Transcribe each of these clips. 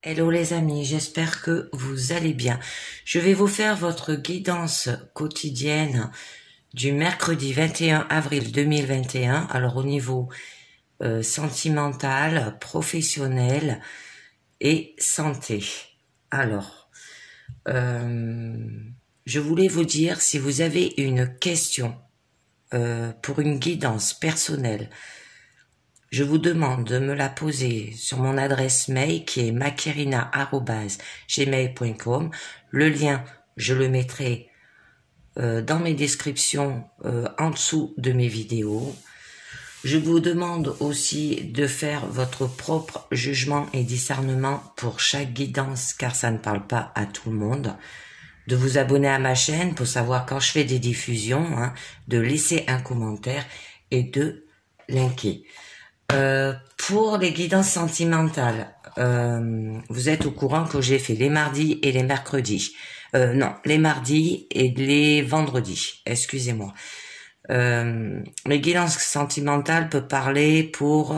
Hello les amis, j'espère que vous allez bien. Je vais vous faire votre guidance quotidienne du mercredi 21 avril 2021. Alors au niveau sentimental, professionnel et santé. Alors, je voulais vous dire si vous avez une question pour une guidance personnelle, je vous demande de me la poser sur mon adresse mail qui est makirina@gmail.com. Le lien, je le mettrai dans mes descriptions en dessous de mes vidéos. Je vous demande aussi de faire votre propre jugement et discernement pour chaque guidance car ça ne parle pas à tout le monde. De vous abonner à ma chaîne pour savoir quand je fais des diffusions, de laisser un commentaire et de liker. Pour les guidances sentimentales, vous êtes au courant que j'ai fait les mardis et les mercredis. Non, les mardis et les vendredis, excusez-moi. Les guidances sentimentales peuvent parler pour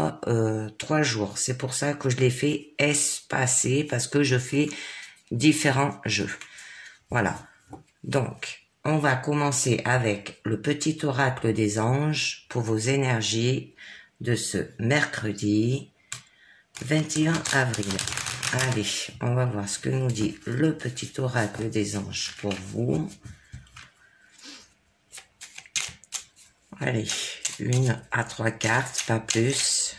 3 jours. C'est pour ça que je les fais espacées, parce que je fais différents jeux. Voilà. Donc, on va commencer avec le petit oracle des anges pour vos énergies de ce mercredi 21 avril. Allez, on va voir ce que nous dit le petit oracle des anges pour vous. Allez, 1 à 3 cartes, pas plus.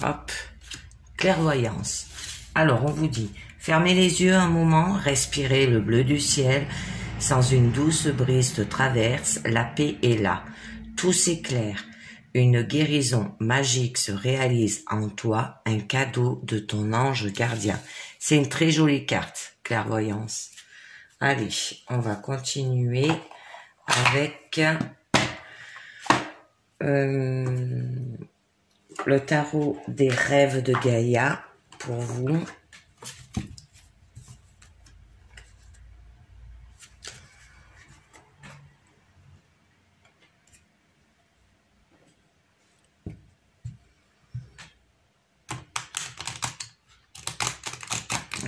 Hop, clairvoyance. Alors, on vous dit, fermez les yeux un moment, respirez le bleu du ciel. Sans une douce brise te traverse, la paix est là. Tout s'éclaire. Une guérison magique se réalise en toi, un cadeau de ton ange gardien. C'est une très jolie carte, clairvoyance. Allez, on va continuer avec le tarot des rêves de Gaïa pour vous.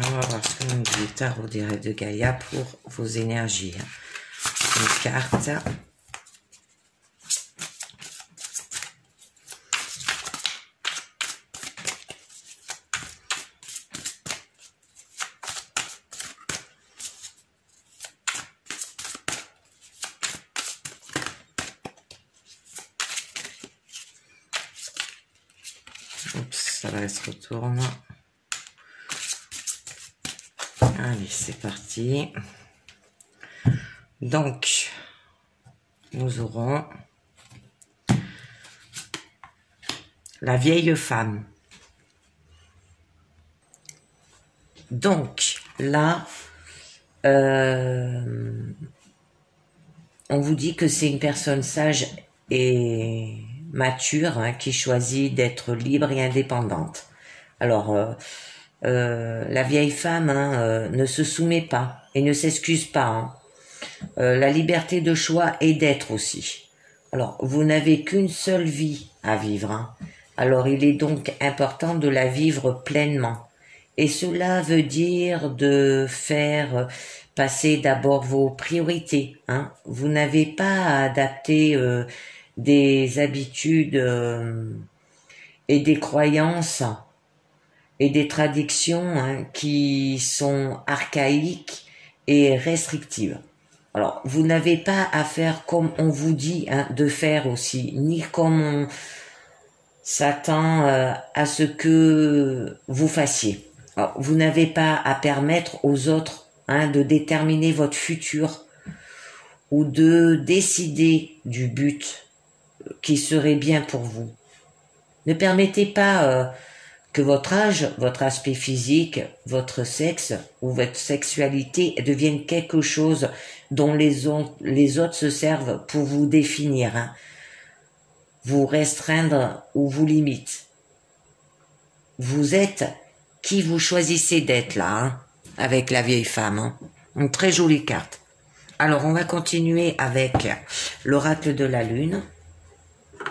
On va voir ce que nous dit le tarot des rêves de Gaïa pour vos énergies. Une carte. Oups, ça va, elle se retourne. Allez, c'est parti. Donc, nous aurons la vieille femme. Donc, là, on vous dit que c'est une personne sage et mature qui choisit d'être libre et indépendante. Alors, la vieille femme ne se soumet pas et ne s'excuse pas. La liberté de choix et d'être aussi. Alors, vous n'avez qu'une seule vie à vivre. Alors, il est donc important de la vivre pleinement. Et cela veut dire de faire passer d'abord vos priorités. Vous n'avez pas à adapter des habitudes et des croyances et des traditions qui sont archaïques et restrictives. Alors, vous n'avez pas à faire comme on vous dit de faire aussi, ni comme on s'attend à ce que vous fassiez. Alors, vous n'avez pas à permettre aux autres de déterminer votre futur ou de décider du but qui serait bien pour vous. Ne permettez pas que votre âge, votre aspect physique, votre sexe ou votre sexualité deviennent quelque chose dont les autres se servent pour vous définir, vous restreindre ou vous limiter. Vous êtes qui vous choisissez d'être là, avec la vieille femme. Une très jolie carte. Alors, on va continuer avec l'oracle de la lune.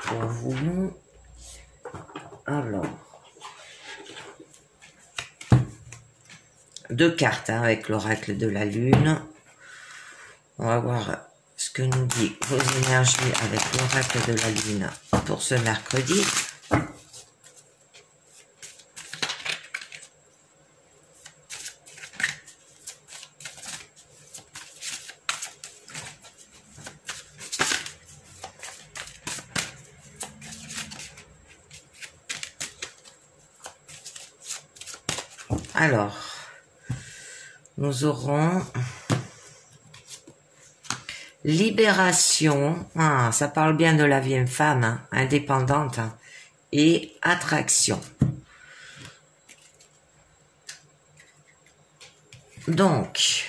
pour vous. Alors, 2 cartes hein, avec l'oracle de la lune. On va voir ce que nous dit vos énergies avec l'oracle de la lune pour ce mercredi. Alors, nous aurons libération, ça parle bien de la vieille femme, hein, indépendante, hein, et attraction. Donc,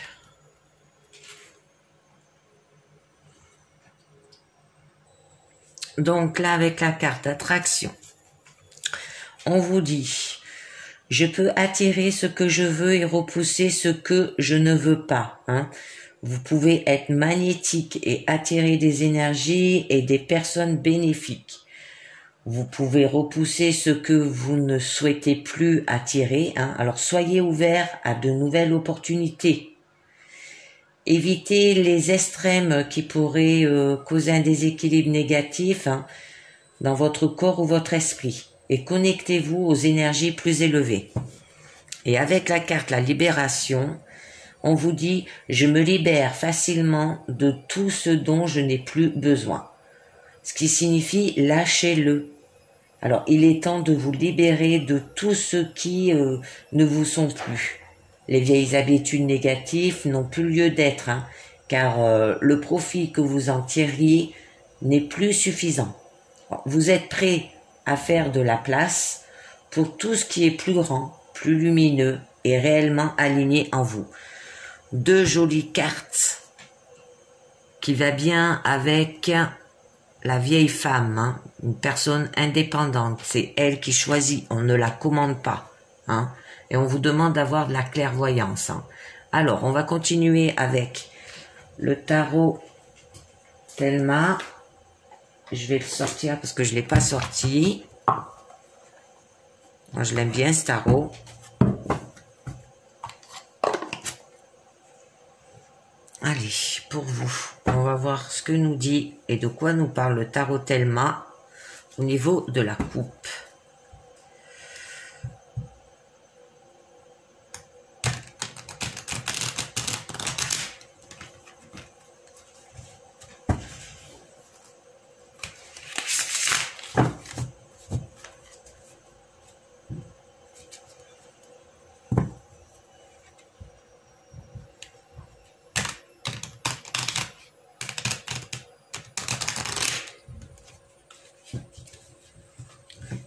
là avec la carte attraction, on vous dit... Je peux attirer ce que je veux et repousser ce que je ne veux pas. Hein. Vous pouvez être magnétique et attirer des énergies et des personnes bénéfiques. Vous pouvez repousser ce que vous ne souhaitez plus attirer. Hein. Alors soyez ouvert à de nouvelles opportunités. Évitez les extrêmes qui pourraient causer un déséquilibre négatif hein, dans votre corps ou votre esprit. Et connectez-vous aux énergies plus élevées. Et avec la carte la libération, on vous dit « Je me libère facilement de tout ce dont je n'ai plus besoin ». Ce qui signifie « lâchez-le ». Alors, il est temps de vous libérer de tout ce qui ne vous sont plus. Les vieilles habitudes négatives n'ont plus lieu d'être, hein, car le profit que vous en tiriez n'est plus suffisant. Vous êtes prêt à faire de la place pour tout ce qui est plus grand, plus lumineux et réellement aligné en vous. 2 jolies cartes qui va bien avec la vieille femme, hein, une personne indépendante. C'est elle qui choisit, on ne la commande pas. Hein, et on vous demande d'avoir de la clairvoyance. Hein. Alors, on va continuer avec le tarot Thelma. Je vais le sortir parce que je ne l'ai pas sorti. Moi, je l'aime bien, ce tarot. Allez, pour vous, on va voir ce que nous dit et de quoi nous parle le tarot Thelma au niveau de la coupe.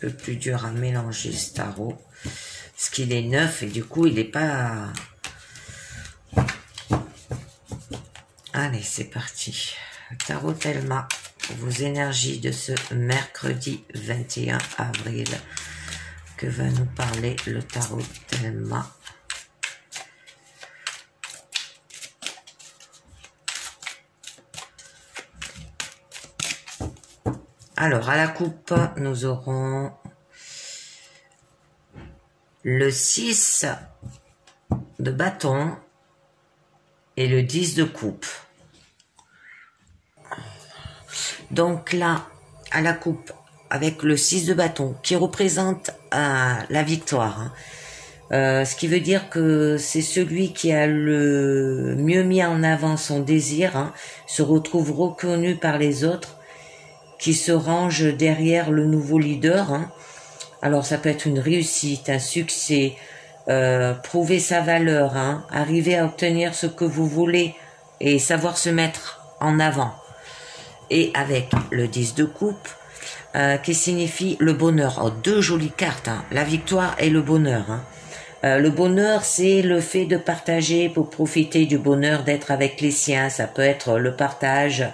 Peu plus dur à mélanger ce tarot parce qu'il est neuf et du coup il n'est pas... Allez, c'est parti. Tarot Thelma, vos énergies de ce mercredi 21 avril. Que va nous parler le tarot Thelma? Alors, à la coupe, nous aurons le 6 de bâton et le 10 de coupe. Donc là, à la coupe, avec le 6 de bâton, qui représente la victoire. Hein. Ce qui veut dire que c'est celui qui a le mieux mis en avant son désir, hein, se retrouve reconnu par les autres, qui se range derrière le nouveau leader. Hein. Alors ça peut être une réussite, un succès, prouver sa valeur, hein, arriver à obtenir ce que vous voulez et savoir se mettre en avant. Et avec le 10 de coupe, qui signifie le bonheur. Oh, 2 jolies cartes, hein, la victoire et le bonheur. Hein. Le bonheur, c'est le fait de partager pour profiter du bonheur, d'être avec les siens. Ça peut être le partage,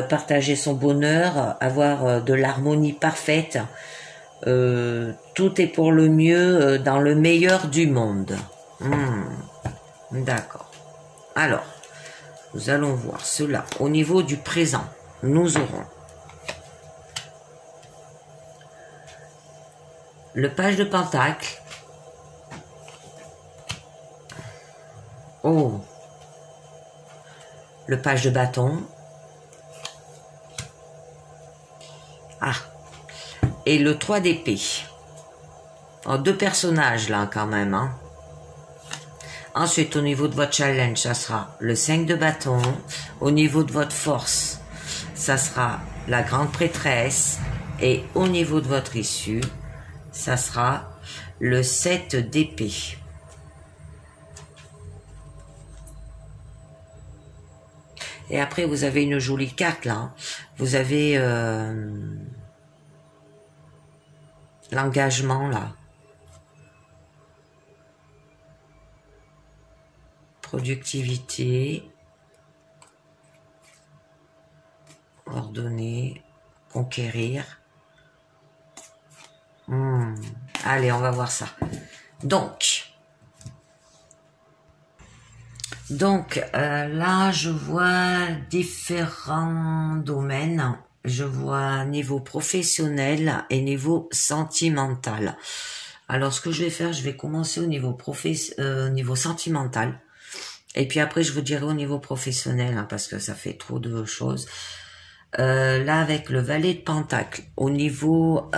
partager son bonheur, avoir de l'harmonie parfaite. Tout est pour le mieux dans le meilleur du monde. D'accord. Alors, nous allons voir cela au niveau du présent. Nous aurons le page de pentacle. Oh, le page de bâton. Ah, et le 3 d'épée. Oh, 2 personnages là quand même. Hein. Ensuite, au niveau de votre challenge, ça sera le 5 de bâton. Au niveau de votre force, ça sera la grande prêtresse. Et au niveau de votre issue, ça sera le 7 d'épée. Et après, vous avez une jolie carte là. Hein. Vous avez l'engagement là. Productivité. Ordonner. Conquérir. Allez, on va voir ça. Donc là, je vois différents domaines. Je vois niveau professionnel et niveau sentimental. Alors, ce que je vais faire, je vais commencer au niveau niveau sentimental. Et puis après, je vous dirai au niveau professionnel, hein, parce que ça fait trop de choses. Là, avec le valet de pentacle, au niveau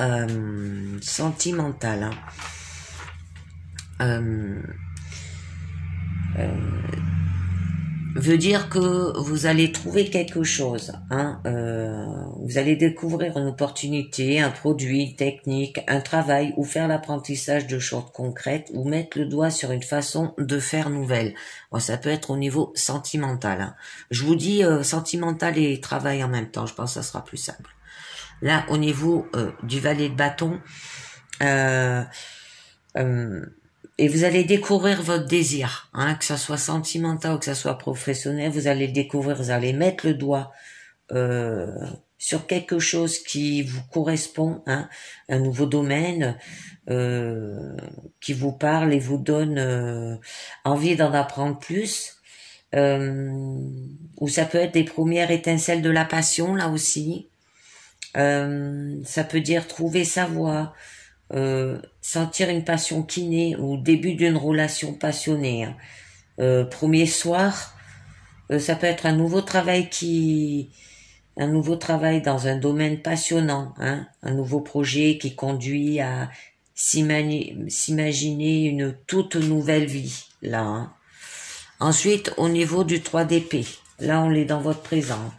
sentimental, veut dire que vous allez trouver quelque chose. Hein, vous allez découvrir une opportunité, un produit, une technique, un travail, ou faire l'apprentissage de choses concrètes, ou mettre le doigt sur une façon de faire nouvelle. Bon, ça peut être au niveau sentimental. Hein. Je vous dis sentimental et travail en même temps. Je pense que ça sera plus simple. Là, au niveau du valet de bâton, et vous allez découvrir votre désir, hein, que ça soit sentimental ou que ça soit professionnel, vous allez le découvrir, vous allez mettre le doigt sur quelque chose qui vous correspond, hein, un nouveau domaine qui vous parle et vous donne envie d'en apprendre plus. Ou ça peut être des premières étincelles de la passion, là aussi. Ça peut dire trouver sa voie. Sentir une passion qui naît ou début d'une relation passionnée. Hein. Premier soir, ça peut être un nouveau travail dans un domaine passionnant, hein, un nouveau projet qui conduit à s'imaginer une toute nouvelle vie là. Hein. Ensuite, au niveau du 3 d'épée, là on est dans votre présent,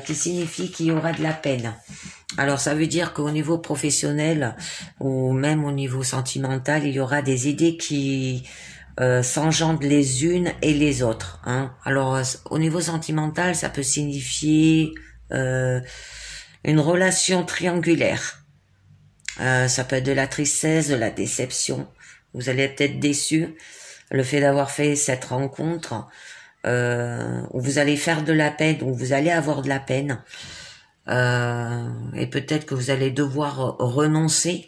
qui signifie qu'il y aura de la peine. Alors ça veut dire qu'au niveau professionnel ou même au niveau sentimental, il y aura des idées qui s'engendrent les unes et les autres. Hein. Alors au niveau sentimental, ça peut signifier une relation triangulaire. Ça peut être de la tristesse, de la déception. Vous allez peut-être déçu. Le fait d'avoir fait cette rencontre, où vous allez faire de la peine, où vous allez avoir de la peine. Et peut-être que vous allez devoir renoncer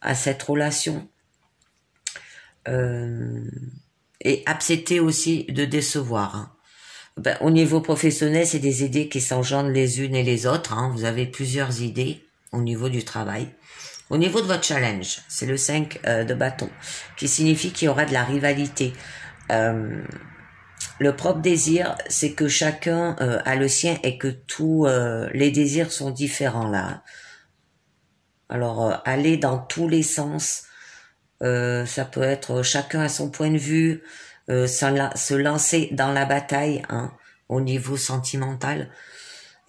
à cette relation et accepter aussi de décevoir. Hein. Ben, au niveau professionnel, c'est des idées qui s'engendrent les unes et les autres. Hein. Vous avez plusieurs idées au niveau du travail. Au niveau de votre challenge, c'est le 5 de bâton, qui signifie qu'il y aura de la rivalité. Le propre désir, c'est que chacun a le sien et que tous les désirs sont différents là. Alors, aller dans tous les sens, ça peut être chacun à son point de vue, se lancer dans la bataille, hein, au niveau sentimental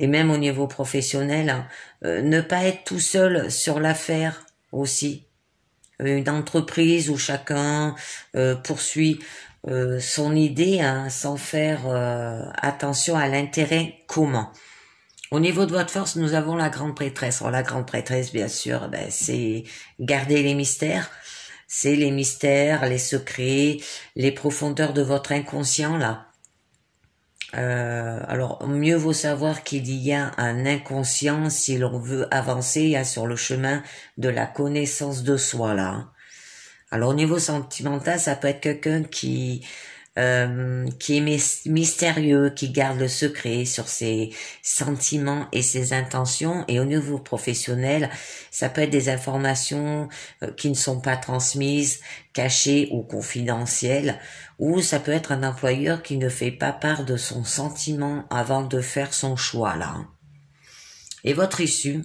et même au niveau professionnel. Hein, ne pas être tout seul sur l'affaire aussi. Une entreprise où chacun poursuit son idée, hein, sans faire attention à l'intérêt commun. Au niveau de votre force, nous avons la grande prêtresse. Alors, la grande prêtresse, bien sûr, ben, c'est garder les mystères. C'est les mystères, les secrets, les profondeurs de votre inconscient, là. Alors, mieux vaut savoir qu'il y a un inconscient si l'on veut avancer sur le chemin de la connaissance de soi, là. Alors, au niveau sentimental, ça peut être quelqu'un qui qui est mystérieux, qui garde le secret sur ses sentiments et ses intentions. Et au niveau professionnel, ça peut être des informations qui ne sont pas transmises, cachées ou confidentielles, ou ça peut être un employeur qui ne fait pas part de son sentiment avant de faire son choix là. Et votre issue,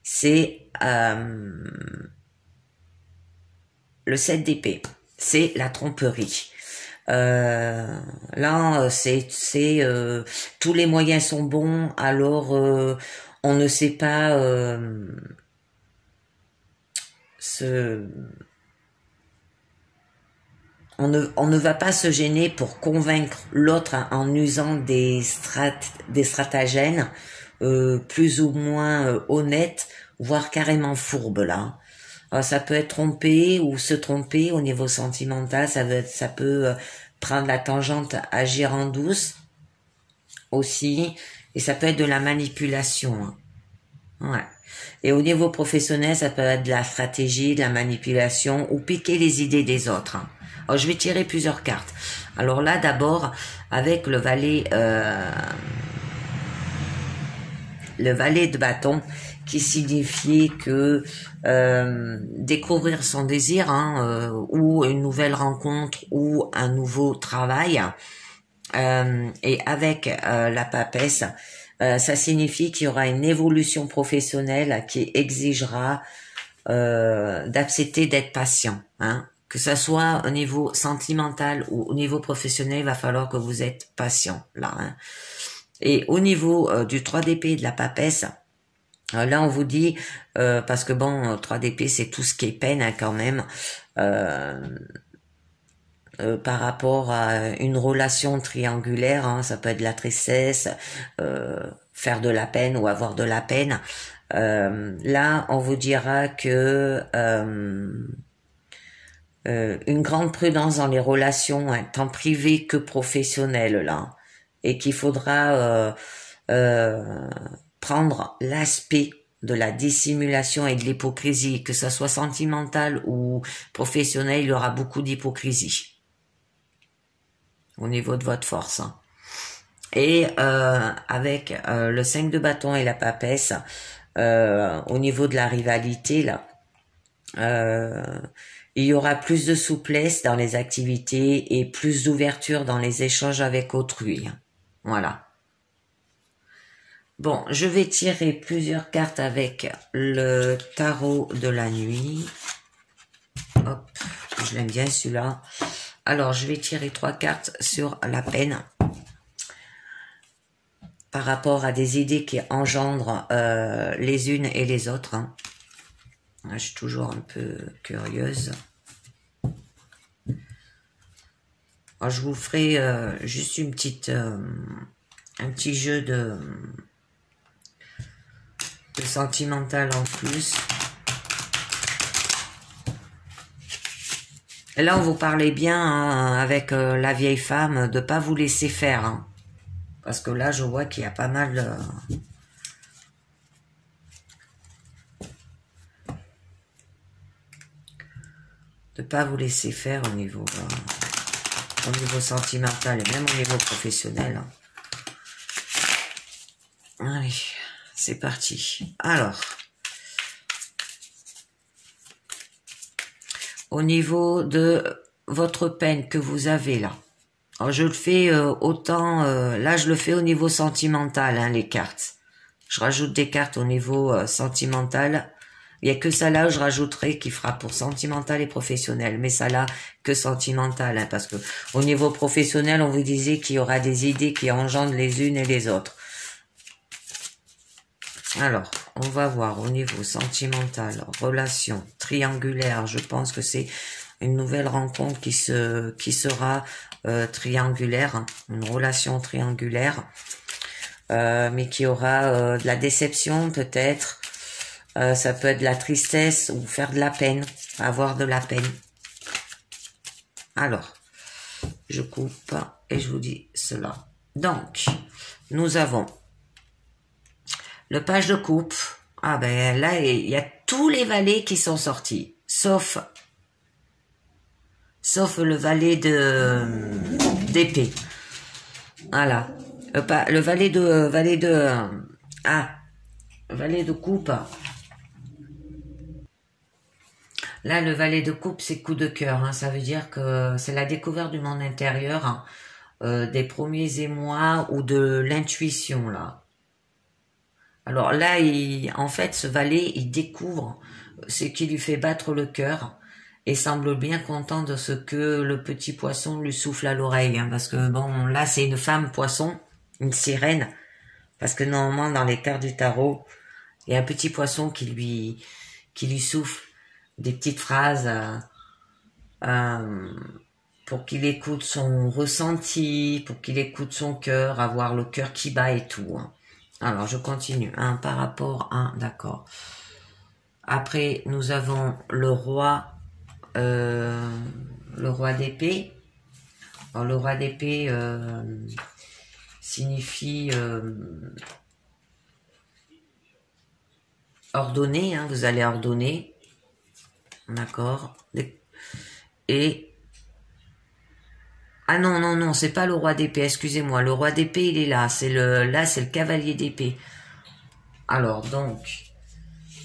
c'est le 7 d'épée, c'est la tromperie. Là, c'est tous les moyens sont bons, alors on ne sait pas on ne va pas se gêner pour convaincre l'autre en usant des stratagèmes plus ou moins honnêtes, voire carrément fourbes là. Alors, ça peut être tromper ou se tromper au niveau sentimental, ça peut prendre la tangente, agir en douce aussi, et ça peut être de la manipulation. Hein. Ouais. Et au niveau professionnel, ça peut être de la stratégie, de la manipulation ou piquer les idées des autres. Hein. Alors, je vais tirer plusieurs cartes. Alors là, d'abord, avec le valet de bâton, qui signifie que découvrir son désir, hein, ou une nouvelle rencontre ou un nouveau travail, et avec la papesse, ça signifie qu'il y aura une évolution professionnelle qui exigera d'accepter d'être patient, hein. Que ça soit au niveau sentimental ou au niveau professionnel, il va falloir que vous êtes patient là, hein. Et au niveau du 3 d'épée de la papesse, là on vous dit, parce que bon, 3 d'épée c'est tout ce qui est peine, hein, quand même, par rapport à une relation triangulaire, hein, ça peut être de la tristesse, faire de la peine ou avoir de la peine. Là on vous dira que une grande prudence dans les relations, hein, tant privées que professionnelles là, et qu'il faudra prendre l'aspect de la dissimulation et de l'hypocrisie, que ça soit sentimental ou professionnel, il y aura beaucoup d'hypocrisie au niveau de votre force. Hein. Et avec le 5 de bâton et la papesse, au niveau de la rivalité là, il y aura plus de souplesse dans les activités et plus d'ouverture dans les échanges avec autrui. Voilà. Bon, je vais tirer plusieurs cartes avec le tarot de la nuit. Hop, je l'aime bien celui-là. Alors, je vais tirer 3 cartes sur la peine par rapport à des idées qui engendrent les unes et les autres. Hein. Je suis toujours un peu curieuse. Alors, je vous ferai juste une petite, un petit jeu de sentimental en plus. Et là, on vous parlait bien, hein, avec la vieille femme, de pas vous laisser faire. Hein, parce que là, je vois qu'il y a pas mal... de pas vous laisser faire au niveau sentimental et même au niveau professionnel. Allez, c'est parti. Alors, au niveau de votre peine que vous avez là, alors je le fais autant, là je le fais au niveau sentimental, hein, les cartes. Je rajoute des cartes au niveau sentimental. Il y a que ça là où je rajouterai qui fera pour sentimental et professionnel, mais ça là que sentimental, hein, parce que au niveau professionnel, on vous disait qu'il y aura des idées qui engendrent les unes et les autres. Alors, on va voir au niveau sentimental, relation triangulaire. Je pense que c'est une nouvelle rencontre qui sera triangulaire, hein, une relation triangulaire, mais qui aura de la déception peut-être. Ça peut être de la tristesse ou faire de la peine, avoir de la peine. Alors, je coupe et je vous dis cela. Donc, nous avons le page de coupe. Ah ben là, il y a tous les valets qui sont sortis, sauf le valet de d'épée. Voilà. Le valet de coupe. Là, le valet de coupe, c'est coup de cœur. Hein. Ça veut dire que c'est la découverte du monde intérieur, hein, des premiers émois ou de l'intuition, là. Alors là, en fait, ce valet, il découvre ce qui lui fait battre le cœur et semble bien content de ce que le petit poisson lui souffle à l'oreille. Hein, parce que, bon, là, c'est une femme poisson, une sirène. Parce que normalement, dans les cartes du tarot, il y a un petit poisson qui lui souffle des petites phrases pour qu'il écoute son ressenti, pour qu'il écoute son cœur, avoir le cœur qui bat et tout. Hein. Alors, je continue. Hein, par rapport à... D'accord. Après, nous avons le roi d'épée. Alors, le roi d'épée signifie ordonner. Hein, vous allez ordonner. D'accord. Et... Ah non, non, non, c'est pas le roi d'épée, excusez-moi. Le roi d'épée, il est là. Là, c'est le cavalier d'épée. Alors, donc,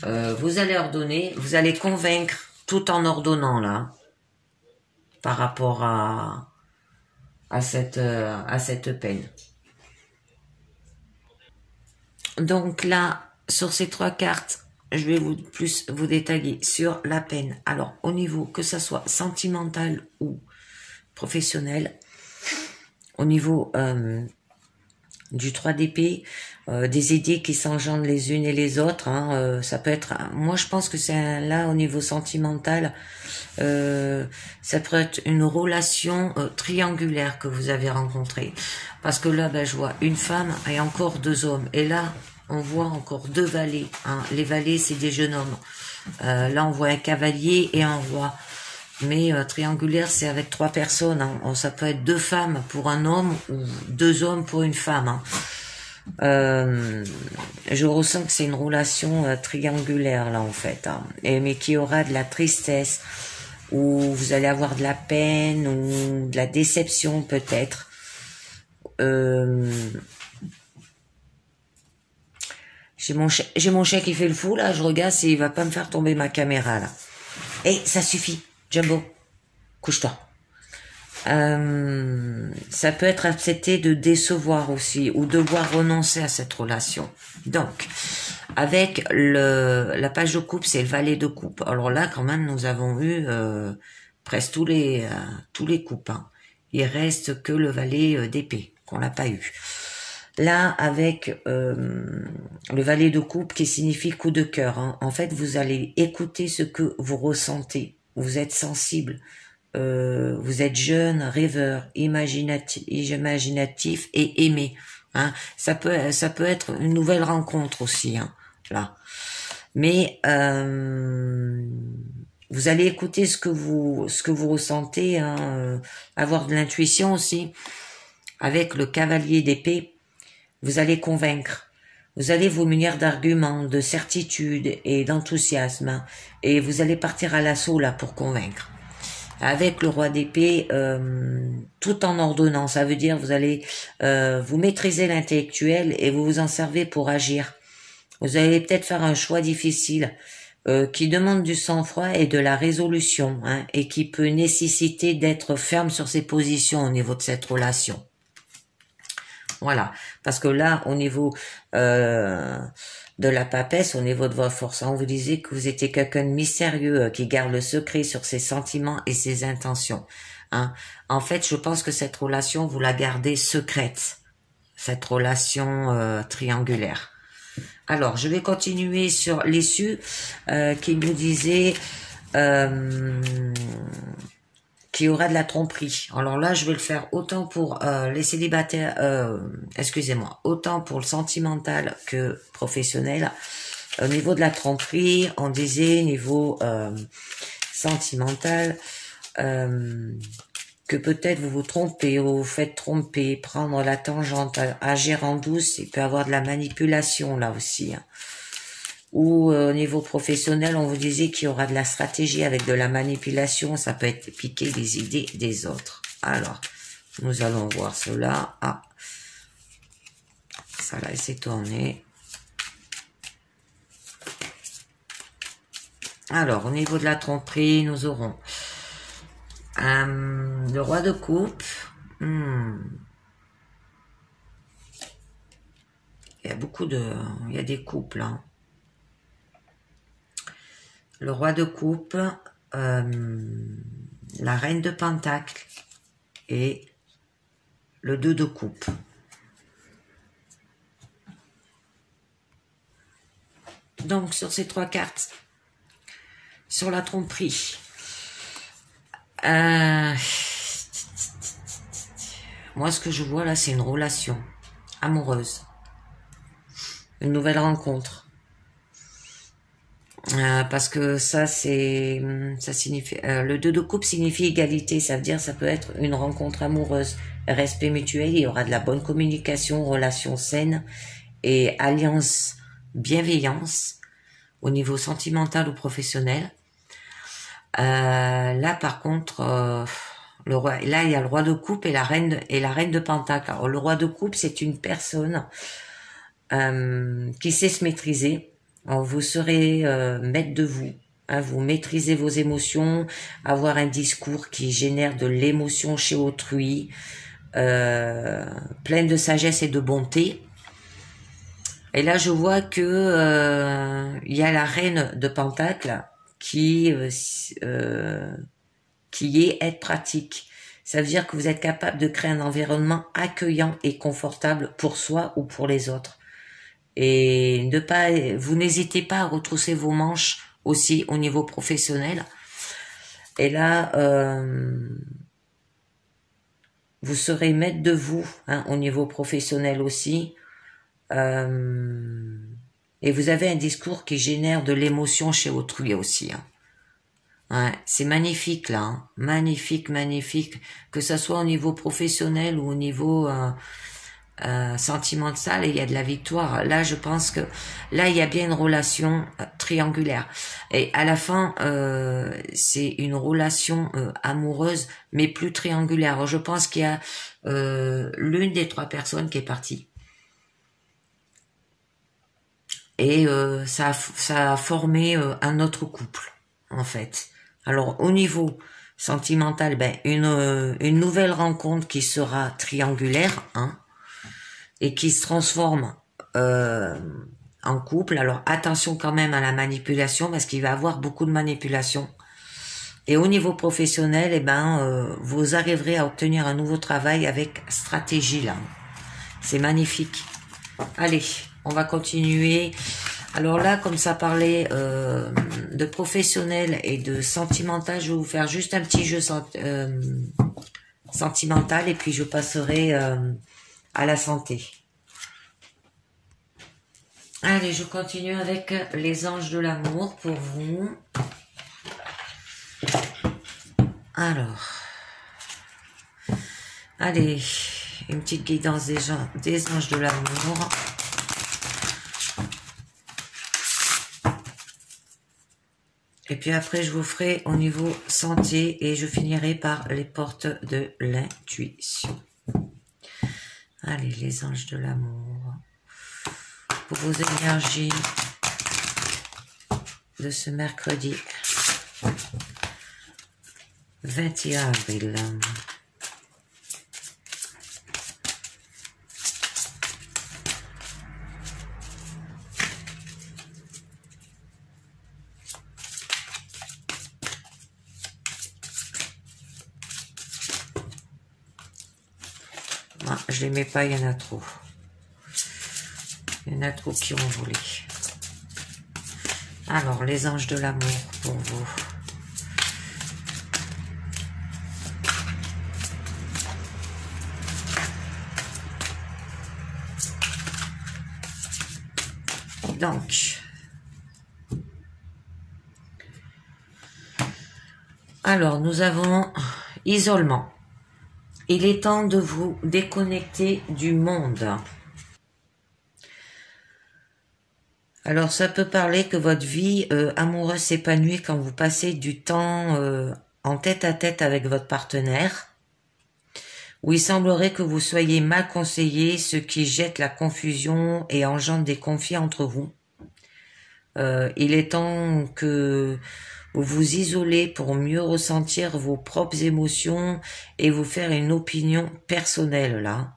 vous allez ordonner, vous allez convaincre tout en ordonnant, là, par rapport à cette peine. Donc là, sur ces 3 cartes, je vais vous détailler sur la peine. Alors, au niveau, que ça soit sentimental ou professionnel, au niveau du 3 d'épée, des idées qui s'engendrent les unes et les autres, hein, ça peut être, moi je pense que c'est là au niveau sentimental, ça peut être une relation triangulaire que vous avez rencontrée, parce que là ben, je vois une femme et encore 2 hommes, et là on voit encore 2 valets, hein. Les valets c'est des jeunes hommes, là on voit un cavalier et un roi. Mais triangulaire, c'est avec 3 personnes. Hein. Ça peut être 2 femmes pour un homme ou 2 hommes pour une femme. Hein. Je ressens que c'est une relation triangulaire là en fait, hein. Mais qui aura de la tristesse, ou vous allez avoir de la peine ou de la déception peut-être. J'ai mon chien qui fait le fou là. Je regarde s'il va pas me faire tomber ma caméra là. Et ça suffit. Jumbo, couche-toi. Ça peut être accepté de décevoir aussi, ou devoir renoncer à cette relation. Donc, avec la page de coupe, c'est le valet de coupe. Alors là, quand même, nous avons eu presque tous les coupes. Hein. Il reste que le valet d'épée, qu'on n'a pas eu. Là, avec le valet de coupe qui signifie coup de cœur, hein, en fait, vous allez écouter ce que vous ressentez. Vous êtes sensible, vous êtes jeune, rêveur, imaginatif et aimé. Hein. Ça peut être une nouvelle rencontre aussi, hein, là. Mais vous allez écouter ce que vous ressentez, hein, avoir de l'intuition aussi. Avec le cavalier d'épée, vous allez convaincre. Vous allez vous munir d'arguments, de certitude et d'enthousiasme, hein, et vous allez partir à l'assaut là pour convaincre. Avec le roi d'épée, tout en ordonnant, ça veut dire vous allez vous maîtriser l'intellectuel et vous vous en servez pour agir. Vous allez peut-être faire un choix difficile qui demande du sang-froid et de la résolution, hein, et qui peut nécessiter d'être ferme sur ses positions au niveau de cette relation. Voilà, parce que là, au niveau de la papesse, au niveau de votre force, on vous disait que vous étiez quelqu'un de mystérieux, qui garde le secret sur ses sentiments et ses intentions. Hein. En fait, je pense que cette relation, vous la gardez secrète, cette relation triangulaire. Alors, je vais continuer sur l'issue qui nous disait qui aura de la tromperie. Alors là, je vais le faire autant pour les célibataires, excusez-moi, autant pour le sentimental que professionnel. Au niveau de la tromperie, on disait niveau sentimental que peut-être vous vous trompez ou vous faites tromper, prendre la tangente, agir en douce, il peut y avoir de la manipulation là aussi. Hein. Ou au niveau professionnel, on vous disait qu'il y aura de la stratégie avec de la manipulation, ça peut être piquer les idées des autres. Alors, Nous allons voir cela. Ah, ça là, c'est tourné. Alors, au niveau de la tromperie, nous aurons le roi de coupe. Il y a il y a des couples. Hein. Le roi de coupe, la reine de pentacle et le 2 de coupe. Donc, sur ces 3 cartes, sur la tromperie, moi, ce que je vois là, c'est une relation amoureuse. Une nouvelle rencontre. Parce que ça signifie, le 2 de coupe signifie égalité. Ça veut dire, ça peut être une rencontre amoureuse, respect mutuel. Il y aura de la bonne communication, relation saine et alliance, bienveillance au niveau sentimental ou professionnel. Là, par contre, le roi, là, il y a le roi de coupe et la reine de pentacle. Alors, le roi de coupe, c'est une personne qui sait se maîtriser. Alors, vous serez maître de vous. Hein, vous maîtrisez vos émotions, avoir un discours qui génère de l'émotion chez autrui, plein de sagesse et de bonté. Et là, je vois que il y a la reine de pentacle qui est être pratique. Ça veut dire que vous êtes capable de créer un environnement accueillant et confortable pour soi ou pour les autres. Et vous n'hésitez pas à retrousser vos manches aussi au niveau professionnel. Et là, vous serez maître de vous, hein, au niveau professionnel aussi. Et vous avez un discours qui génère de l'émotion chez autrui aussi. Hein. Ouais, c'est magnifique là, hein. Magnifique, magnifique. Que ça soit au niveau professionnel ou au niveau sentimental, il y a de la victoire. Là, je pense que là, il y a bien une relation triangulaire. Et à la fin, c'est une relation amoureuse, mais plus triangulaire. Alors, je pense qu'il y a l'une des 3 personnes qui est partie. Et ça a formé un autre couple, en fait. Alors, au niveau sentimental, ben une nouvelle rencontre qui sera triangulaire, hein, et qui se transforme en couple. Alors, attention quand même à la manipulation, parce qu'il va y avoir beaucoup de manipulation. Et au niveau professionnel, eh ben, vous arriverez à obtenir un nouveau travail avec stratégie, là. C'est magnifique. Allez, on va continuer. Alors là, comme ça parlait de professionnel et de sentimental, je vais vous faire juste un petit jeu sentimental et puis je passerai à la santé. Allez, je continue avec les anges de l'amour pour vous. Alors, allez, une petite guidance des anges de l'amour. Et puis après, je vous ferai au niveau santé et je finirai par les portes de l'intuition. Allez, les anges de l'amour. Pour vos énergies de ce mercredi 21 avril. Je les mets pas, il y en a trop. Il y en a trop qui ont volé. Alors, les anges de l'amour pour vous. Donc, alors nous avons isolement. Il est temps de vous déconnecter du monde. Alors ça peut parler que votre vie amoureuse s'épanouit quand vous passez du temps en tête à tête avec votre partenaire, où il semblerait que vous soyez mal conseillé, ce qui jette la confusion et engendre des conflits entre vous. Il est temps que vous vous isolez pour mieux ressentir vos propres émotions et vous faire une opinion personnelle là.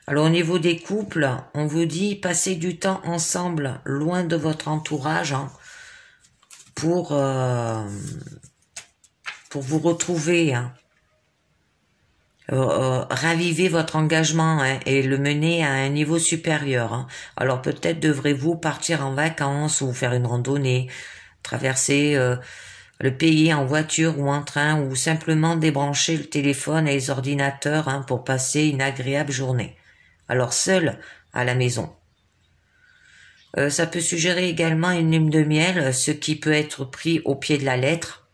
Alors au niveau des couples, on vous dit passez du temps ensemble, loin de votre entourage, hein, pour vous retrouver, hein. Ravivez votre engagement, hein, et le mener à un niveau supérieur, hein. Alors peut-être devrez-vous partir en vacances ou faire une randonnée, traverser le pays en voiture ou en train, ou simplement débrancher le téléphone et les ordinateurs, hein, pour passer une agréable journée. Alors seul à la maison. Ça peut suggérer également une lune de miel, ce qui peut être pris au pied de la lettre.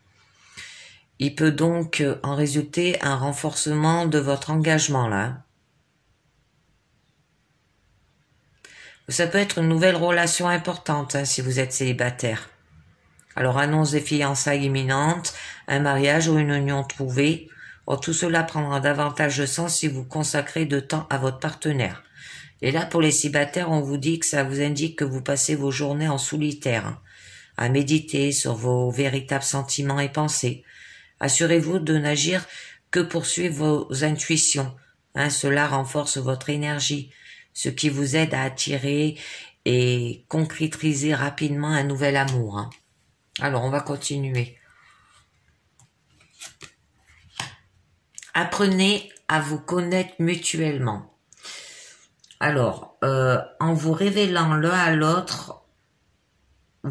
Il peut donc en résulter un renforcement de votre engagement là. Ça peut être une nouvelle relation importante, hein, si vous êtes célibataire. Alors annonce des fiançailles imminentes, un mariage ou une union trouvée. Tout cela prendra davantage de sens si vous consacrez de temps à votre partenaire. Et là, pour les célibataires, on vous dit que ça vous indique que vous passez vos journées en solitaire, hein, à méditer sur vos véritables sentiments et pensées. Assurez-vous de n'agir que pour suivre vos intuitions, hein, cela renforce votre énergie, ce qui vous aide à attirer et concrétiser rapidement un nouvel amour, hein. Alors, on va continuer. Apprenez à vous connaître mutuellement. Alors, en vous révélant l'un à l'autre, les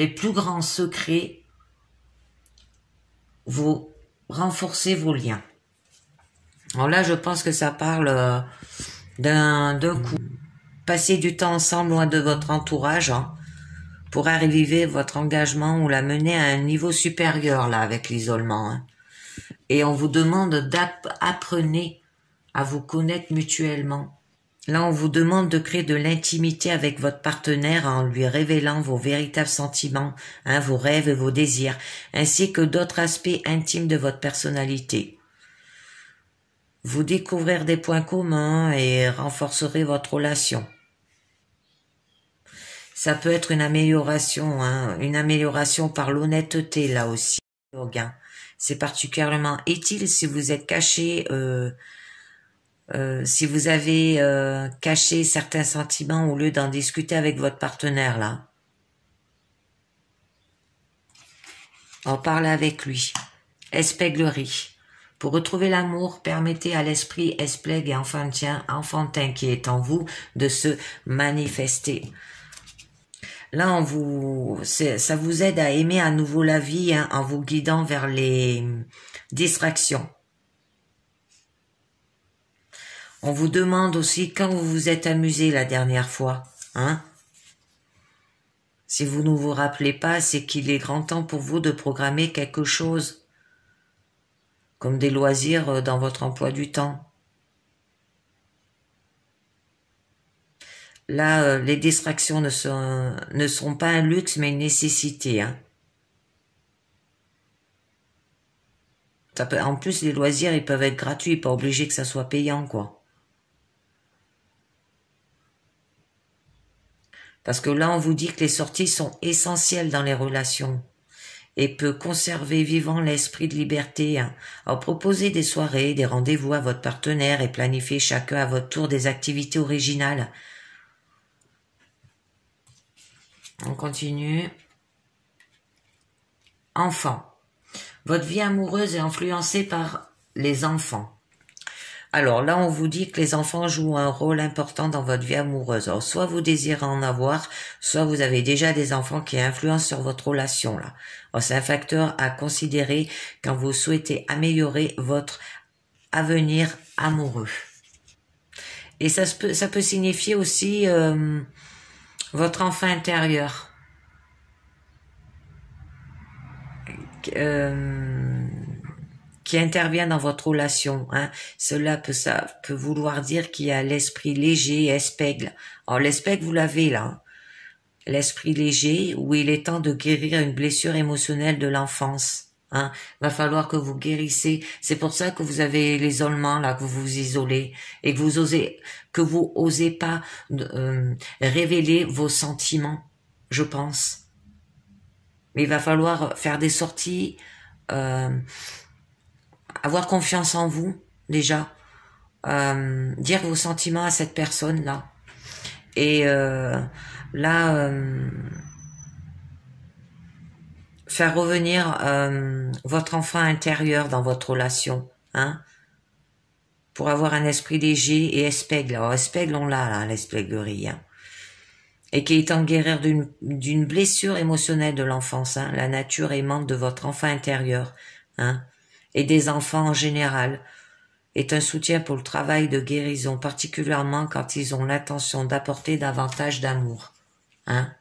plus grands secrets, vous renforcez vos liens. Alors là, je pense que ça parle d'un coup. Passez du temps ensemble loin de votre entourage, hein, pour arriver votre engagement ou la mener à un niveau supérieur là avec l'isolement, hein. Et on vous demande d'apprenez à vous connaître mutuellement. Là, on vous demande de créer de l'intimité avec votre partenaire en lui révélant vos véritables sentiments, hein, vos rêves et vos désirs, ainsi que d'autres aspects intimes de votre personnalité. Vous découvrirez des points communs et renforcerez votre relation. Ça peut être une amélioration, hein, une amélioration par l'honnêteté là aussi. C'est particulièrement utile si vous êtes caché, si vous avez caché certains sentiments au lieu d'en discuter avec votre partenaire là. En parlez avec lui. Espièglerie. Pour retrouver l'amour, permettez à l'esprit espiègle et enfantin qui est en vous de se manifester. Là, ça vous aide à aimer à nouveau la vie, hein, en vous guidant vers les distractions. On vous demande aussi quand vous vous êtes amusé la dernière fois, hein. Si vous ne vous rappelez pas, c'est qu'il est grand temps pour vous de programmer quelque chose, comme des loisirs dans votre emploi du temps. Là, les distractions ne sont pas un luxe, mais une nécessité, hein. En plus, les loisirs, ils peuvent être gratuits, pas obligé que ça soit payant, quoi. Parce que là, on vous dit que les sorties sont essentielles dans les relations et peut conserver vivant l'esprit de liberté, hein. Alors, proposez des soirées, des rendez-vous à votre partenaire et planifiez chacun à votre tour des activités originales. On continue. Enfants. Votre vie amoureuse est influencée par les enfants. Alors là, on vous dit que les enfants jouent un rôle important dans votre vie amoureuse. Alors, soit vous désirez en avoir, soit vous avez déjà des enfants qui influencent sur votre relation, là. Alors, c'est un facteur à considérer quand vous souhaitez améliorer votre avenir amoureux. Et ça peut signifier aussi votre enfant intérieur. Qui intervient dans votre relation, hein. Ça peut vouloir dire qu'il y a l'esprit léger, espiègle. Alors l'espiègle, vous l'avez là, hein. L'esprit léger, où il est temps de guérir une blessure émotionnelle de l'enfance, Hein. Va falloir que vous guérissez. C'est pour ça que vous avez l'isolement là, que vous vous isolez et que vous osez pas révéler vos sentiments, je pense. Mais il va falloir faire des sorties, avoir confiance en vous déjà, dire vos sentiments à cette personne là. Et là, faire revenir votre enfant intérieur dans votre relation, hein, pour avoir un esprit léger et espègle. Alors espègle, on l'a là, l'espièglerie, hein, et qui est en guérir d'une blessure émotionnelle de l'enfance, hein, la nature aimante de votre enfant intérieur, hein, et des enfants en général, est un soutien pour le travail de guérison, particulièrement quand ils ont l'intention d'apporter davantage d'amour, hein.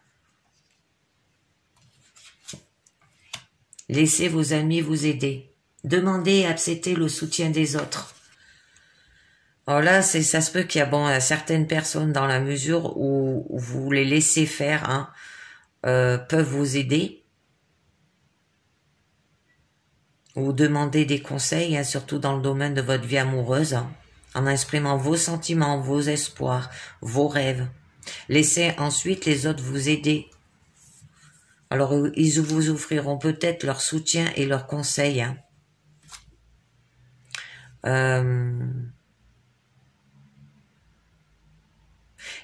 Laissez vos amis vous aider. Demandez et acceptez le soutien des autres. Alors là, ça se peut qu'il y a certaines personnes dans la mesure où vous les laissez faire, hein, peuvent vous aider ou demander des conseils, hein, surtout dans le domaine de votre vie amoureuse, hein, en exprimant vos sentiments, vos espoirs, vos rêves. Laissez ensuite les autres vous aider. Alors, ils vous offriront peut-être leur soutien et leurs conseils. Hein.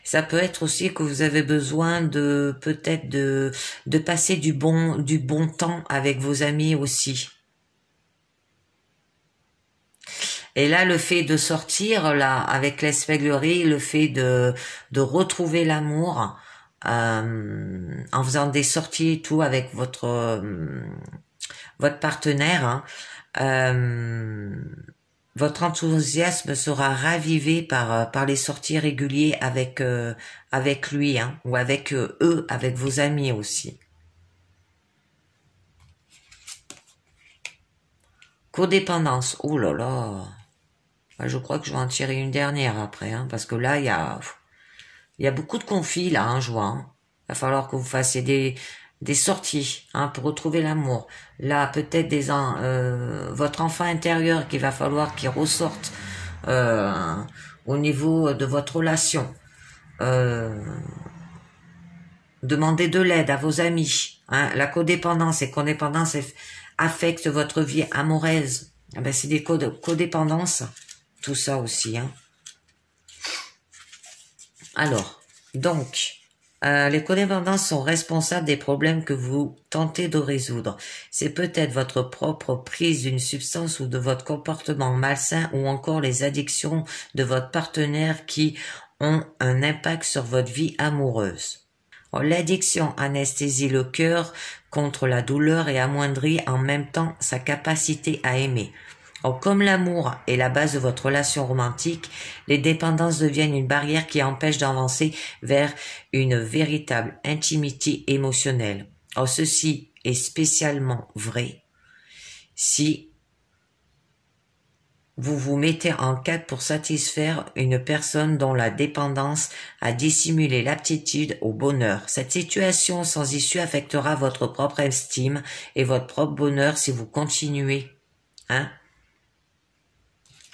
Ça peut être aussi que vous avez besoin peut-être de passer du bon temps avec vos amis aussi. Et là, le fait de sortir là avec l'espièglerie, le fait de retrouver l'amour, en faisant des sorties et tout avec votre partenaire, hein, votre enthousiasme sera ravivé par les sorties régulières avec lui, hein, ou avec eux, avec vos amis aussi. Codépendance, oh là là, je crois que je vais en tirer une dernière après, hein, parce que là il y a beaucoup de conflits là, hein, je vois. Hein. Il va falloir que vous fassiez des sorties, hein, pour retrouver l'amour. Là, peut-être votre enfant intérieur qu'il va falloir qu'il ressorte au niveau de votre relation. Demandez de l'aide à vos amis. Hein. La codépendance et codépendance affecte votre vie amoureuse. Eh ben, c'est des codépendances, tout ça aussi. Hein. Alors, donc, les codépendances sont responsables des problèmes que vous tentez de résoudre. C'est peut-être votre propre prise d'une substance ou de votre comportement malsain ou encore les addictions de votre partenaire qui ont un impact sur votre vie amoureuse. L'addiction anesthésie le cœur contre la douleur et amoindrit en même temps sa capacité à aimer. Comme l'amour est la base de votre relation romantique, les dépendances deviennent une barrière qui empêche d'avancer vers une véritable intimité émotionnelle. Ceci est spécialement vrai si vous vous mettez en quête pour satisfaire une personne dont la dépendance a dissimulé l'aptitude au bonheur. Cette situation sans issue affectera votre propre estime et votre propre bonheur si vous continuez. Hein?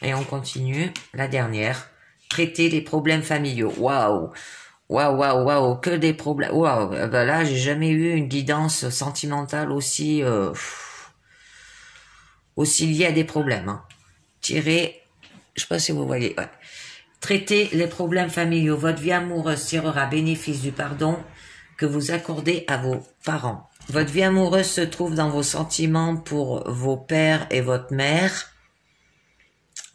Et on continue, la dernière. Traiter les problèmes familiaux. Waouh, waouh, waouh, waouh, que des problèmes. Waouh, ben là, j'ai jamais eu une guidance sentimentale aussi liée à des problèmes. Hein. Tirer, je sais pas si vous voyez. Ouais. Traiter les problèmes familiaux. Votre vie amoureuse tirera bénéfice du pardon que vous accordez à vos parents. Votre vie amoureuse se trouve dans vos sentiments pour vos pères et votre mère.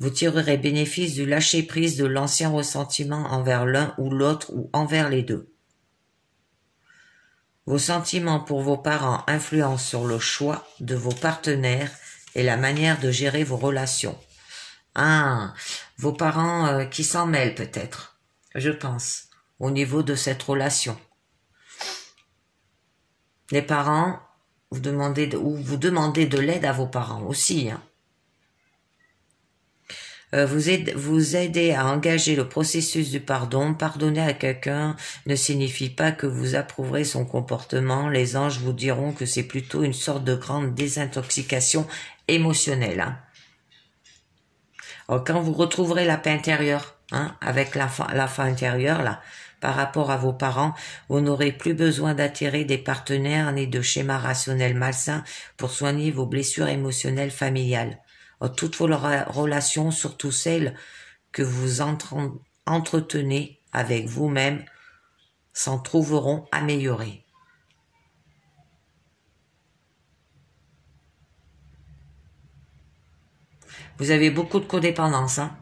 Vous tirerez bénéfice du lâcher-prise de l'ancien ressentiment envers l'un ou l'autre ou envers les deux. Vos sentiments pour vos parents influencent sur le choix de vos partenaires et la manière de gérer vos relations. Vos parents qui s'en mêlent peut-être, je pense, au niveau de cette relation. Les parents, vous demandez de l'aide à vos parents aussi, hein. vous aider à engager le processus du pardon. Pardonner à quelqu'un ne signifie pas que vous approuverez son comportement. Les anges vous diront que c'est plutôt une sorte de grande désintoxication émotionnelle. Hein. Alors, quand vous retrouverez la paix intérieure, hein, avec l'enfant intérieur, là, par rapport à vos parents, vous n'aurez plus besoin d'attirer des partenaires ni de schémas rationnels malsains pour soigner vos blessures émotionnelles familiales. Toutes vos relations, surtout celles que vous entretenez avec vous-même, s'en trouveront améliorées. Vous avez beaucoup de codépendance, hein.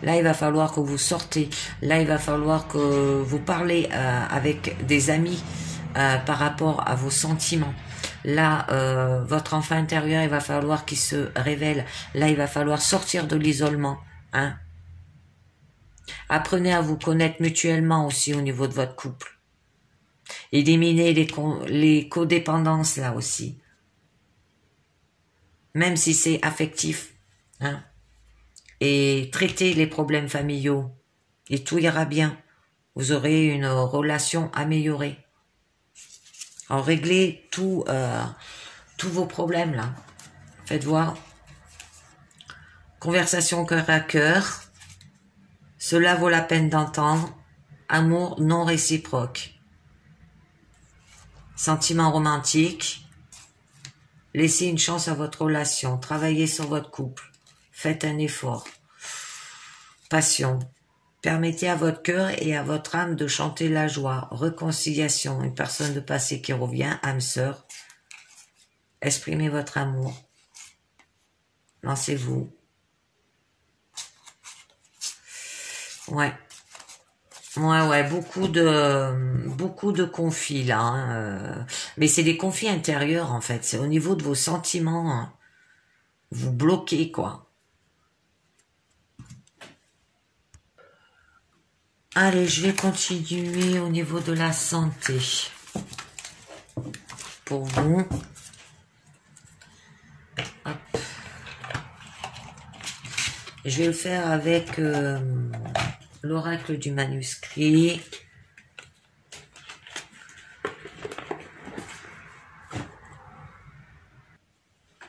Là, il va falloir que vous sortez. Là, il va falloir que vous parlez avec des amis par rapport à vos sentiments. Là, votre enfant intérieur, il va falloir qu'il se révèle. Là, il va falloir sortir de l'isolement. Hein. Apprenez à vous connaître mutuellement aussi au niveau de votre couple. Éliminez les codépendances là aussi. Même si c'est affectif. Hein. Et traitez les problèmes familiaux et tout ira bien. Vous aurez une relation améliorée. Alors réglez tous vos problèmes là. Faites voir. Conversation cœur à cœur. Cela vaut la peine d'entendre. Amour non réciproque. Sentiments romantiques. Laissez une chance à votre relation. Travaillez sur votre couple. Faites un effort. Passion. Permettez à votre cœur et à votre âme de chanter la joie. Réconciliation. Une personne de passé qui revient. Âme sœur. Exprimez votre amour. Lancez-vous. Ouais. Ouais, beaucoup de conflits là. Hein. Mais c'est des conflits intérieurs en fait. C'est au niveau de vos sentiments. Hein. Vous bloquez quoi. Allez, je vais continuer au niveau de la santé. Pour vous. Hop. Je vais le faire avec l'oracle du manuscrit.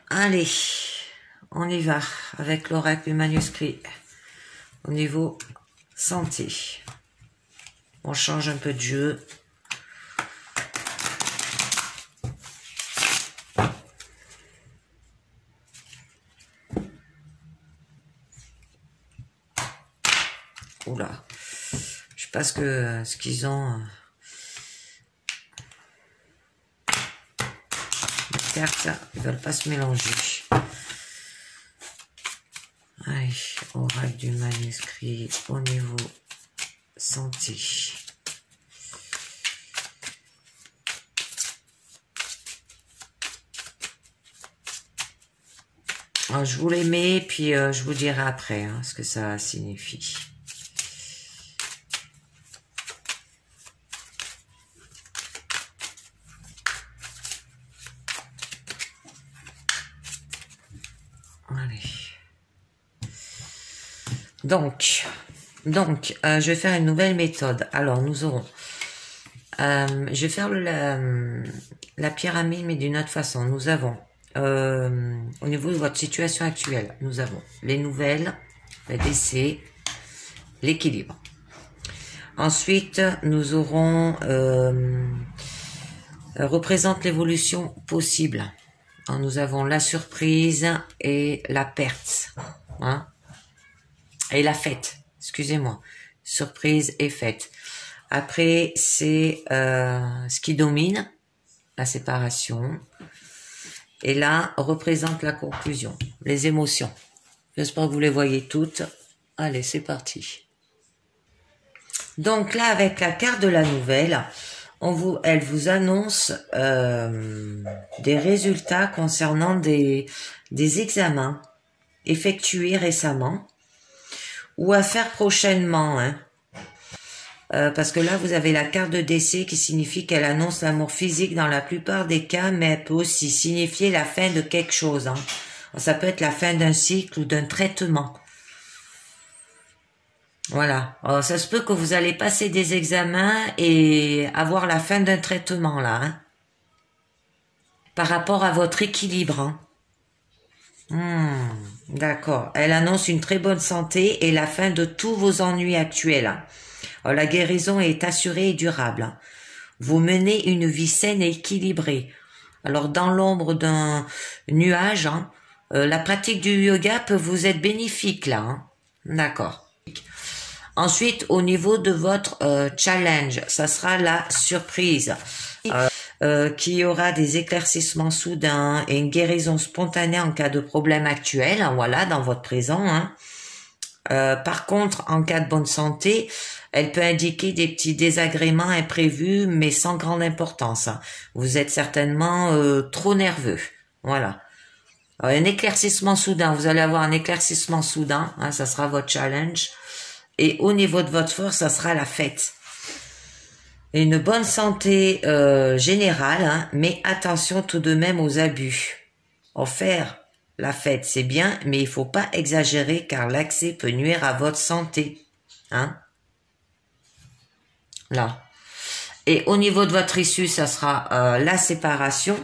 Allez, on y va avec l'oracle du manuscrit. Au niveau santé. On change un peu de jeu. Oula. Je sais pas ce qu'ils ont. Les cartes, ils veulent pas se mélanger. Allez, oracle du manuscrit au niveau santé. Alors, je vous les mets, puis je vous dirai après hein, ce que ça signifie. Allez. Donc, je vais faire une nouvelle méthode. Alors, nous aurons... je vais faire la pyramide, mais d'une autre façon. Nous avons, au niveau de votre situation actuelle, nous avons les nouvelles, le décès, l'équilibre. Ensuite, nous aurons... représente l'évolution possible. Alors, nous avons la surprise et la perte. Hein, et la fête. Excusez-moi. Surprise et fête. Après, c'est ce qui domine, la séparation. Et là, représente la conclusion, les émotions. J'espère que vous les voyez toutes. Allez, c'est parti. Donc là, avec la carte de la nouvelle, elle vous annonce des résultats concernant des examens effectués récemment ou à faire prochainement. Hein. Parce que là, vous avez la carte de décès qui signifie qu'elle annonce l'amour physique dans la plupart des cas, mais elle peut aussi signifier la fin de quelque chose. Hein. Ça peut être la fin d'un cycle ou d'un traitement. Voilà. Alors, ça se peut que vous allez passer des examens et avoir la fin d'un traitement là, hein, par rapport à votre équilibre. Hein. D'accord. Elle annonce une très bonne santé et la fin de tous vos ennuis actuels. Alors, la guérison est assurée et durable. Vous menez une vie saine et équilibrée. Alors, dans l'ombre d'un nuage, hein, la pratique du yoga peut vous être bénéfique là. Hein. D'accord. Ensuite, au niveau de votre challenge, ça sera la surprise. Qui aura des éclaircissements soudains et une guérison spontanée en cas de problème actuel, hein, voilà, dans votre présent. Hein. Par contre, en cas de bonne santé, elle peut indiquer des petits désagréments imprévus, mais sans grande importance. Hein. Vous êtes certainement trop nerveux, voilà. Alors, un éclaircissement soudain, vous allez avoir un éclaircissement soudain, hein, ça sera votre challenge. Et au niveau de votre force, ça sera la fête. Et une bonne santé générale, hein, mais attention tout de même aux abus. En faire la fête, c'est bien, mais il faut pas exagérer car l'excès peut nuire à votre santé. Hein? Là. Et au niveau de votre issue, ça sera la séparation.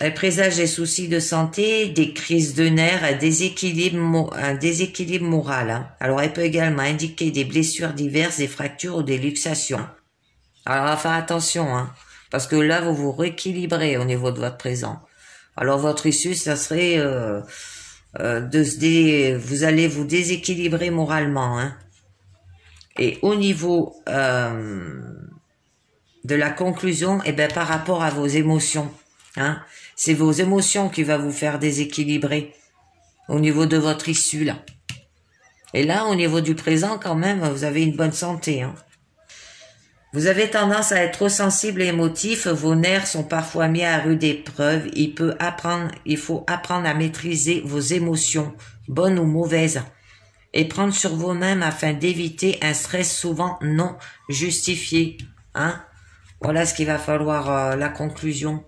Elle présage des soucis de santé, des crises de nerfs, un déséquilibre moral. Hein. Alors, elle peut également indiquer des blessures diverses, des fractures ou des luxations. Alors, on va faire attention, hein, parce que là, vous vous rééquilibrez au niveau de votre présent. Alors, votre issue, ça serait vous allez vous déséquilibrer moralement. Hein. Et au niveau de la conclusion, eh ben, par rapport à vos émotions, hein, c'est vos émotions qui va vous faire déséquilibrer au niveau de votre issue, là. Et là, au niveau du présent, quand même, vous avez une bonne santé, hein. Vous avez tendance à être trop sensible et émotif, vos nerfs sont parfois mis à rude épreuve, il faut apprendre à maîtriser vos émotions, bonnes ou mauvaises, et prendre sur vous-même afin d'éviter un stress souvent non justifié. Hein? Voilà ce qu'il va falloir, la conclusion.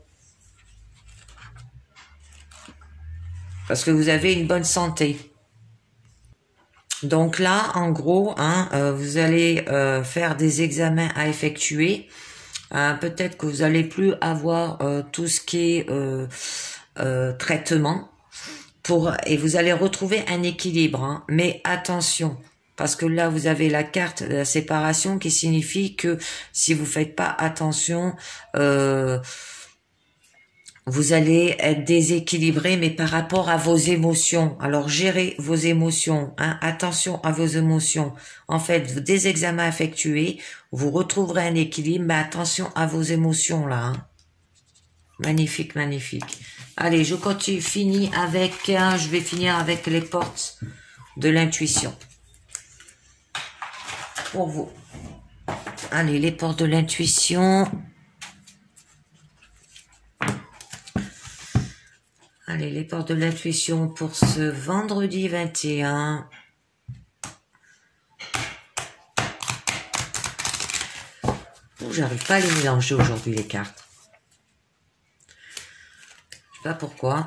Parce que vous avez une bonne santé. Donc là, en gros, hein, vous allez faire des examens à effectuer. Peut-être que vous allez plus avoir tout ce qui est traitement et vous allez retrouver un équilibre. Hein. Mais attention, parce que là, vous avez la carte de la séparation qui signifie que si vous faites pas attention, vous allez être déséquilibré, mais par rapport à vos émotions. Alors, gérez vos émotions. Hein. Attention à vos émotions. En fait, des examens effectués, vous retrouverez un équilibre, mais attention à vos émotions, là. Hein. Magnifique, magnifique. Allez, je continue, je vais finir avec les portes de l'intuition. Pour vous. Allez, les portes de l'intuition. Allez, les portes de l'intuition pour ce vendredi 21. J'arrive pas à les mélanger aujourd'hui, les cartes. Je sais pas pourquoi.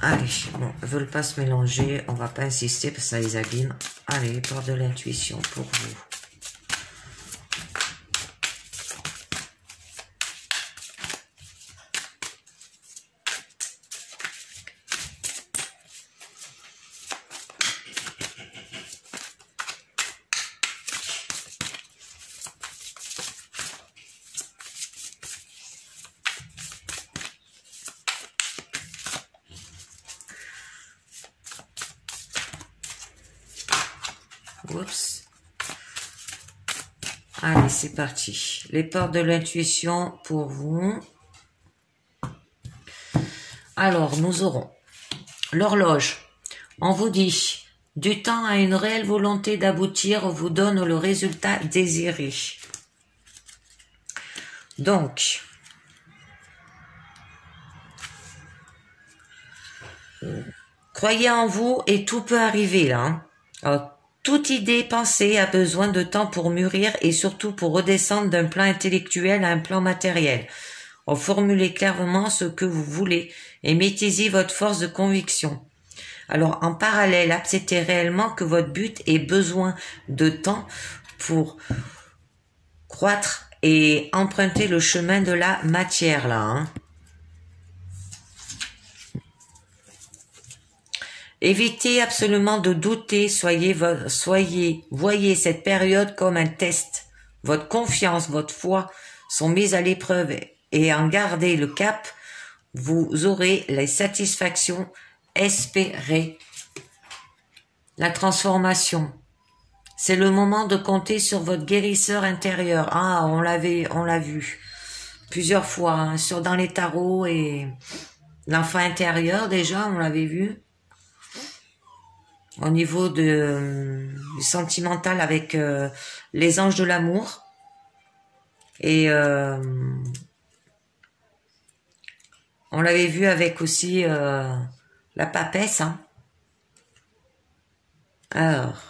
Allez, bon, elles veulent pas se mélanger. On va pas insister parce que ça les abîme. Allez, les portes de l'intuition pour vous. Oups. Allez, c'est parti. Les portes de l'intuition pour vous. Alors, nous aurons l'horloge. On vous dit, du temps à une réelle volonté d'aboutir vous donne le résultat désiré. Donc, croyez en vous et tout peut arriver là. Hein. Alors, toute idée pensée a besoin de temps pour mûrir et surtout pour redescendre d'un plan intellectuel à un plan matériel. Formulez clairement ce que vous voulez et mettez-y votre force de conviction. Alors, en parallèle, acceptez réellement que votre but ait besoin de temps pour croître et emprunter le chemin de la matière, là, hein. Évitez absolument de douter, voyez cette période comme un test. Votre confiance, votre foi sont mises à l'épreuve et en gardez le cap, vous aurez les satisfactions espérées. La transformation. C'est le moment de compter sur votre guérisseur intérieur. Ah, on l'a vu plusieurs fois, hein, dans les tarots et l'enfant intérieur déjà, on l'avait vu. Au niveau du sentimental avec les anges de l'amour. Et on l'avait vu avec aussi la papesse. Hein. Alors,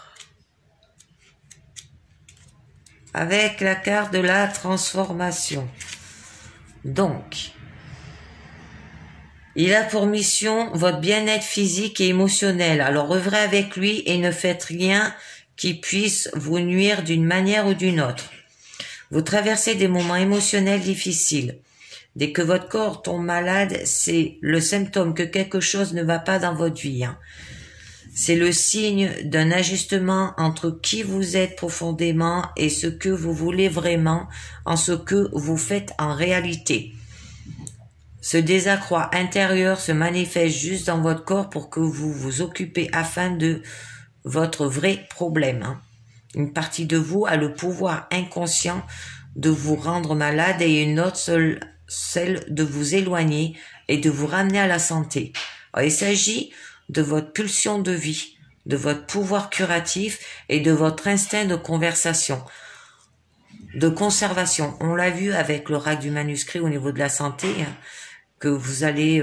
avec la carte de la transformation. Donc, il a pour mission votre bien-être physique et émotionnel. Alors, œuvrez avec lui et ne faites rien qui puisse vous nuire d'une manière ou d'une autre. Vous traversez des moments émotionnels difficiles. Dès que votre corps tombe malade, c'est le symptôme que quelque chose ne va pas dans votre vie. Hein. C'est le signe d'un ajustement entre qui vous êtes profondément et ce que vous voulez vraiment en ce que vous faites en réalité. Ce désaccroît intérieur se manifeste juste dans votre corps pour que vous vous occupez afin de votre vrai problème. Hein. Une partie de vous a le pouvoir inconscient de vous rendre malade et une autre celle de vous éloigner et de vous ramener à la santé. Alors, il s'agit de votre pulsion de vie, de votre pouvoir curatif et de votre instinct de conversation, de conservation. On l'a vu avec l'oracle du manuscrit au niveau de la santé, hein, que vous allez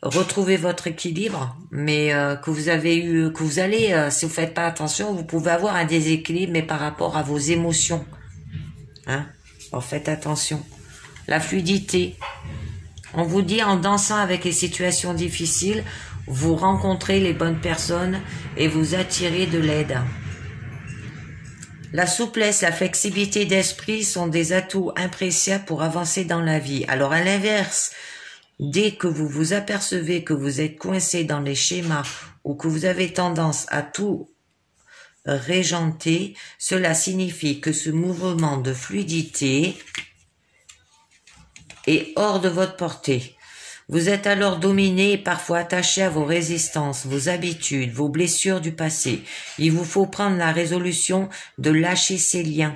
retrouver votre équilibre, mais que vous allez, si vous faites pas attention, vous pouvez avoir un déséquilibre, mais par rapport à vos émotions. Hein, alors faites attention. La fluidité. On vous dit en dansant avec les situations difficiles, vous rencontrez les bonnes personnes et vous attirez de l'aide. La souplesse, la flexibilité d'esprit sont des atouts appréciables pour avancer dans la vie. Alors à l'inverse, dès que vous vous apercevez que vous êtes coincé dans les schémas ou que vous avez tendance à tout régenter, cela signifie que ce mouvement de fluidité est hors de votre portée. Vous êtes alors dominé et parfois attaché à vos résistances, vos habitudes, vos blessures du passé. Il vous faut prendre la résolution de lâcher ces liens,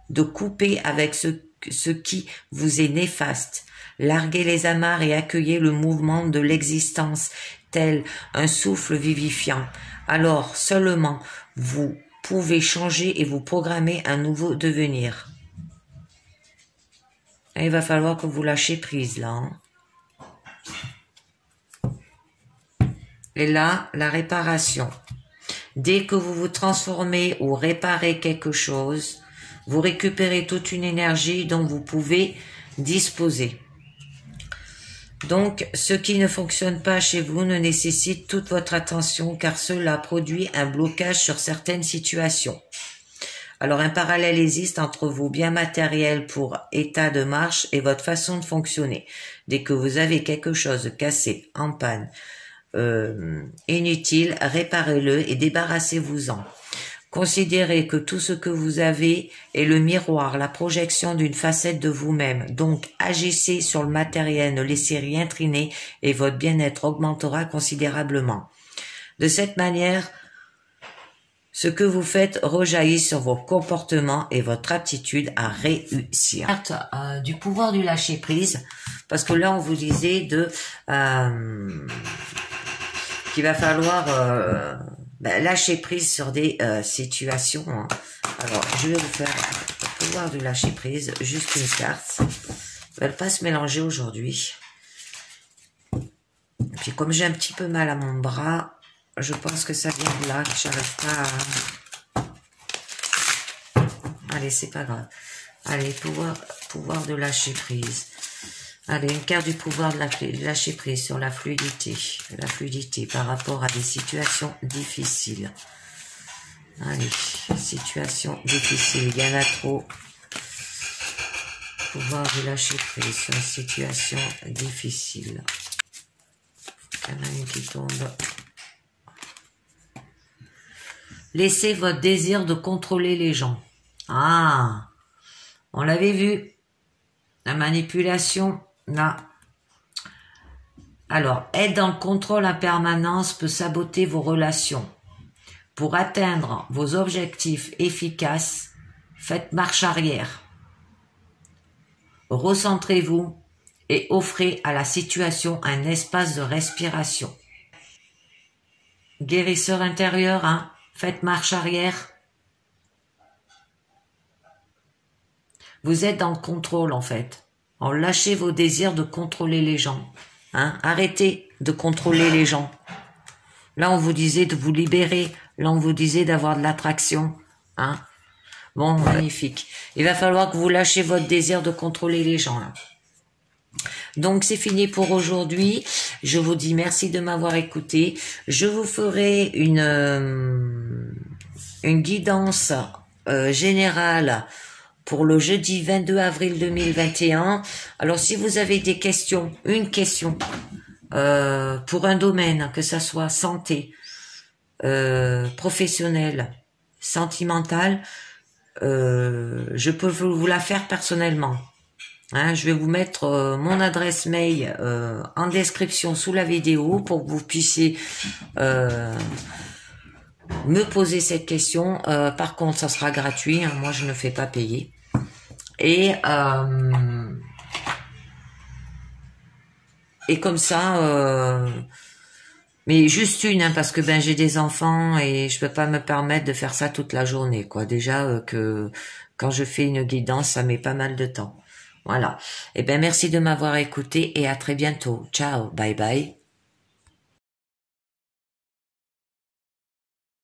de couper avec ce qui vous est néfaste. Larguez les amarres et accueillez le mouvement de l'existence, tel un souffle vivifiant. Alors seulement vous pouvez changer et vous programmer un nouveau devenir. Et il va falloir que vous lâchez prise là. Hein. Et là, la réparation. Dès que vous vous transformez ou réparez quelque chose, vous récupérez toute une énergie dont vous pouvez disposer. Donc, ce qui ne fonctionne pas chez vous ne nécessite toute votre attention car cela produit un blocage sur certaines situations. Alors, un parallèle existe entre vos biens matériels pour état de marche et votre façon de fonctionner. Dès que vous avez quelque chose de cassé, en panne, inutile, réparez-le et débarrassez-vous-en. Considérez que tout ce que vous avez est le miroir, la projection d'une facette de vous-même. Donc, agissez sur le matériel, ne laissez rien traîner et votre bien-être augmentera considérablement. De cette manière, ce que vous faites rejaillit sur vos comportements et votre aptitude à réussir. Du pouvoir du lâcher-prise, parce que là, on vous disait qu'il va falloir lâcher prise sur des situations. Hein. Alors, je vais vous faire le pouvoir du lâcher-prise, juste une carte. Elle ne va pas se mélanger aujourd'hui. Et puis, comme j'ai un petit peu mal à mon bras, je pense que ça vient de là, que j'arrive pas à... Allez, c'est pas grave. Allez, pouvoir de lâcher prise. Allez, une carte du pouvoir de lâcher prise sur la fluidité. La fluidité par rapport à des situations difficiles. Allez, situation difficile, il y en a trop. Pouvoir de lâcher prise sur une situation difficile. Il y en a une qui tombe. Laissez votre désir de contrôler les gens. Ah, on l'avait vu. La manipulation, là. Alors, être dans le contrôle en permanence peut saboter vos relations. Pour atteindre vos objectifs efficaces, faites marche arrière. Recentrez-vous et offrez à la situation un espace de respiration. Guérisseur intérieur, hein, faites marche arrière. Vous êtes dans le contrôle en fait. Alors, lâchez vos désirs de contrôler les gens. Hein. Arrêtez de contrôler les gens. Là, on vous disait de vous libérer. Là, on vous disait d'avoir de l'attraction. Hein. Bon, magnifique. Il va falloir que vous lâchez votre désir de contrôler les gens. Là. Donc, c'est fini pour aujourd'hui. Je vous dis merci de m'avoir écouté. Je vous ferai une guidance générale pour le jeudi 22 avril 2021. Alors, si vous avez des questions, une question pour un domaine, que ça soit santé, professionnel, sentimental, je peux vous la faire personnellement. Hein, je vais vous mettre mon adresse mail en description sous la vidéo pour que vous puissiez me poser cette question. Par contre, ça sera gratuit. Hein, moi, je ne fais pas payer. Et comme ça, mais juste une, hein, parce que ben j'ai des enfants et je peux pas me permettre de faire ça toute la journée, quoi. Déjà que quand je fais une guidance, ça met pas mal de temps. Voilà. Et ben merci de m'avoir écouté et à très bientôt. Ciao, bye bye.